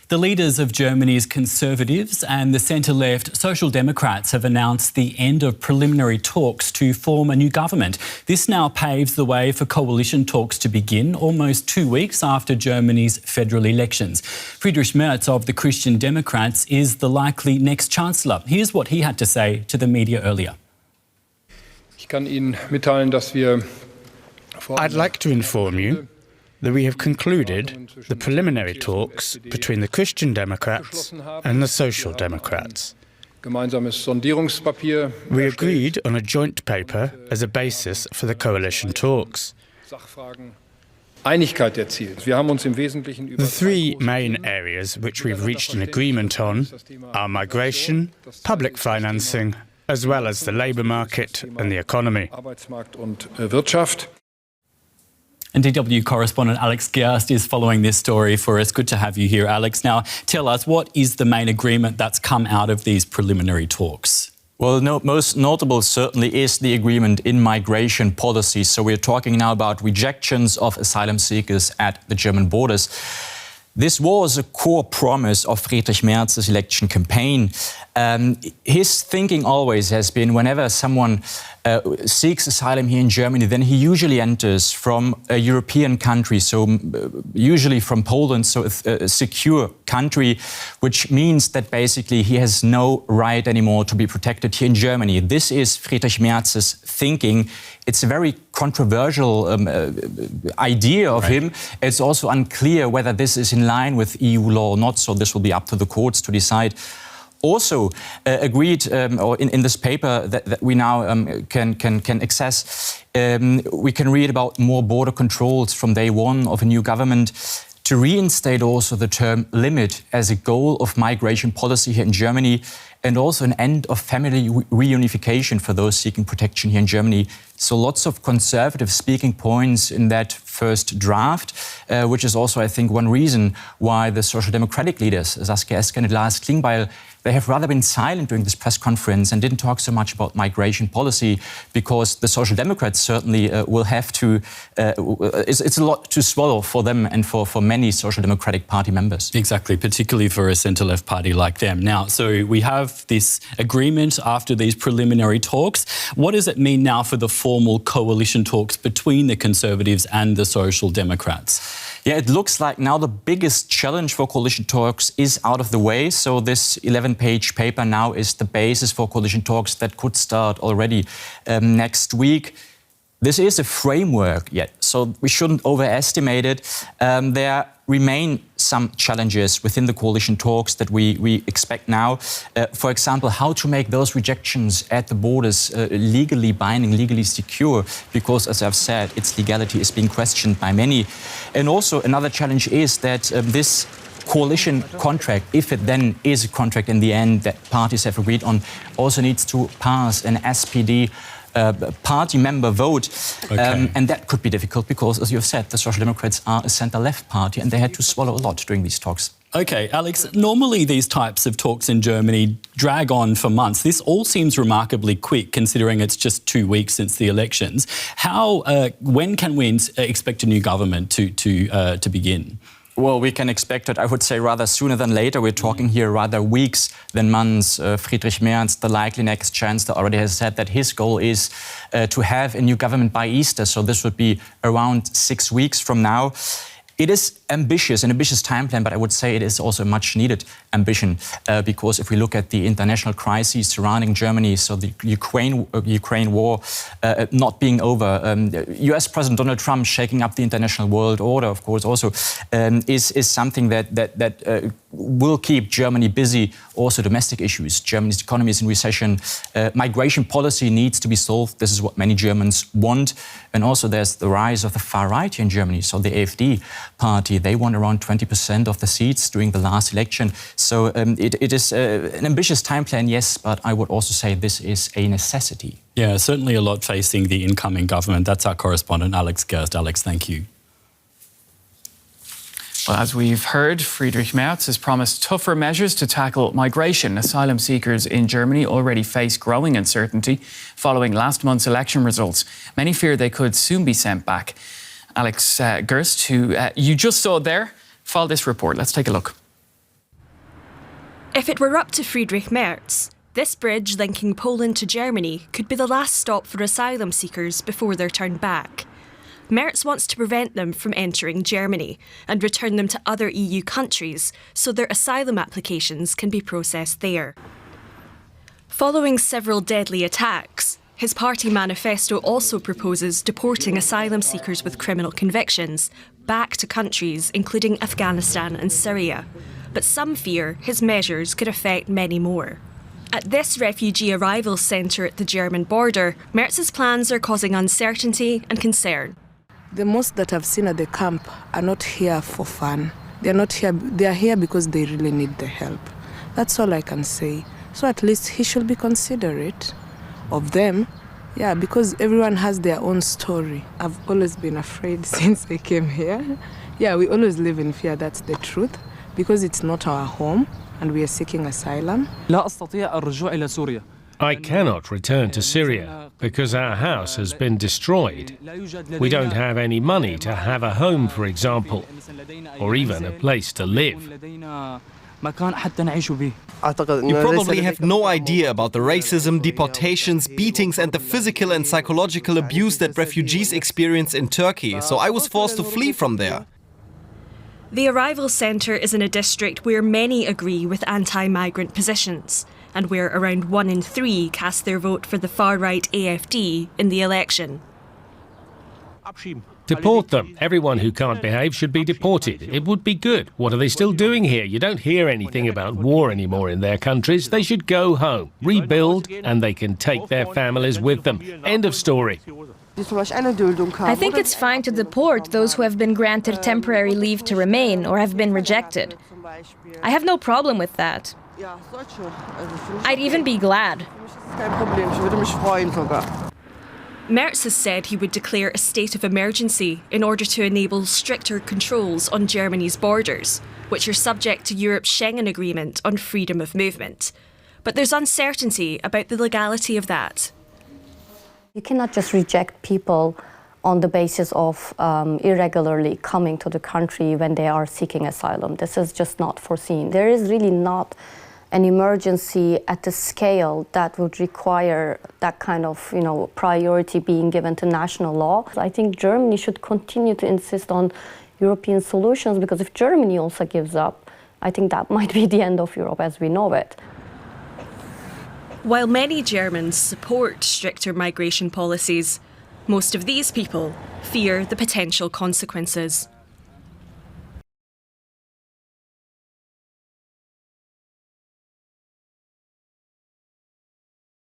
The leaders of Germany's Conservatives and the centre-left Social Democrats have announced the end of preliminary talks to form a new government. This now paves the way for coalition talks to begin almost 2 weeks after Germany's federal elections. Friedrich Merz of the Christian Democrats is the likely next chancellor. Here's what he had to say to the media earlier. I'd like to inform you that we have concluded the preliminary talks between the Christian Democrats and the Social Democrats. We agreed on a joint paper as a basis for the coalition talks. The three main areas which we've reached an agreement on are migration, public financing, as well as the labour market and the economy. And DW correspondent Alex Gerst is following this story for us. Good to have you here, Alex. Now, tell us, what is the main agreement that's come out of these preliminary talks? Well, most notable certainly is the agreement in migration policy. So we're talking now about rejections of asylum seekers at the German borders. This was a core promise of Friedrich Merz's election campaign. His thinking always has been, whenever someone seeks asylum here in Germany, then he usually enters from a European country, so usually from Poland, so a secure country, which means that basically he has no right anymore to be protected here in Germany. This is Friedrich Merz's thinking. It's a very controversial idea of him. It's also unclear whether this is in line with EU law or not, so this will be up to the courts to decide. Also agreed, or in this paper that we now can access, we can read about more border controls from day one of a new government, to reinstate also the term limit as a goal of migration policy here in Germany, and also an end of family reunification for those seeking protection here in Germany. So lots of conservative speaking points in that first draft, which is also, I think, one reason why the Social Democratic leaders, Saskia Esken and Lars Klingbeil, they have rather been silent during this press conference and didn't talk so much about migration policy, because the Social Democrats certainly will have to, it's a lot to swallow for them and for many Social Democratic Party members. Exactly, particularly for a centre-left party like them. Now, so we have this agreement after these preliminary talks. What does it mean now for the formal coalition talks between the Conservatives and the Social Democrats? Yeah, it looks like now the biggest challenge for coalition talks is out of the way. So this 11-page paper now is the basis for coalition talks that could start already next week. This is a framework yet, so we shouldn't overestimate it. There remain some challenges within the coalition talks that we expect now. For example, how to make those rejections at the borders legally binding, legally secure, because, as I've said, its legality is being questioned by many. And also another challenge is that this coalition contract, if it then is a contract in the end that parties have agreed on, also needs to pass an SPD party member vote. And that could be difficult because, as you've said, the Social Democrats are a centre-left party and they had to swallow a lot during these talks. OK, Alex, normally these types of talks in Germany drag on for months. This all seems remarkably quick, considering it's just 2 weeks since the elections. When can we expect a new government to begin? Well, we can expect it, I would say, rather sooner than later. We're talking here rather weeks than months. Friedrich Merz, the likely next chancellor, already has said that his goal is to have a new government by Easter. So this would be around 6 weeks from now. It is ambitious, an ambitious time plan, but I would say it is also a much-needed ambition because if we look at the international crises surrounding Germany, so the Ukraine war not being over, US President Donald Trump shaking up the international world order, of course, also is something that will keep Germany busy. Also domestic issues. Germany's economy is in recession. Migration policy needs to be solved. This is what many Germans want. And also there's the rise of the far right here in Germany. So the AfD party, they won around 20% of the seats during the last election. So it is an ambitious time plan, yes, but I would also say this is a necessity. Yeah, certainly a lot facing the incoming government. That's our correspondent, Alex Gerst. Alex, thank you. Well, as we've heard, Friedrich Merz has promised tougher measures to tackle migration. Asylum seekers in Germany already face growing uncertainty following last month's election results. Many fear they could soon be sent back. Alex Gerst, who you just saw there, followed this report. Let's take a look. If it were up to Friedrich Merz, this bridge linking Poland to Germany could be the last stop for asylum seekers before they're turned back. Merz wants to prevent them from entering Germany and return them to other EU countries so their asylum applications can be processed there. Following several deadly attacks, his party manifesto also proposes deporting asylum seekers with criminal convictions back to countries including Afghanistan and Syria. But some fear his measures could affect many more. At this refugee arrival centre at the German border, Merz's plans are causing uncertainty and concern. The most that I've seen at the camp are not here for fun. They're not here. They are here because they really need the help. That's all I can say. So at least he should be considerate of them. Yeah, because everyone has their own story. I've always been afraid since I came here. Yeah, we always live in fear, that's the truth, because it's not our home and we are seeking asylum. I cannot return to Syria because our house has been destroyed. We don't have any money to have a home, for example, or even a place to live. You probably have no idea about the racism, deportations, beatings and the physical and psychological abuse that refugees experience in Turkey, so I was forced to flee from there. The arrival centre is in a district where many agree with anti-migrant positions and where around 1 in 3 cast their vote for the far-right AFD in the election. Deport them. Everyone who can't behave should be deported. It would be good. What are they still doing here? You don't hear anything about war anymore in their countries. They should go home, rebuild, and they can take their families with them. End of story. I think it's fine to deport those who have been granted temporary leave to remain or have been rejected. I have no problem with that. I'd even be glad. Merz has said he would declare a state of emergency in order to enable stricter controls on Germany's borders, which are subject to Europe's Schengen Agreement on freedom of movement. But there's uncertainty about the legality of that. You cannot just reject people on the basis of irregularly coming to the country when they are seeking asylum. This is just not foreseen. There is really not an emergency at the scale that would require that kind of, priority being given to national law. I think Germany should continue to insist on European solutions, because if Germany also gives up, I think that might be the end of Europe as we know it. While many Germans support stricter migration policies, most of these people fear the potential consequences.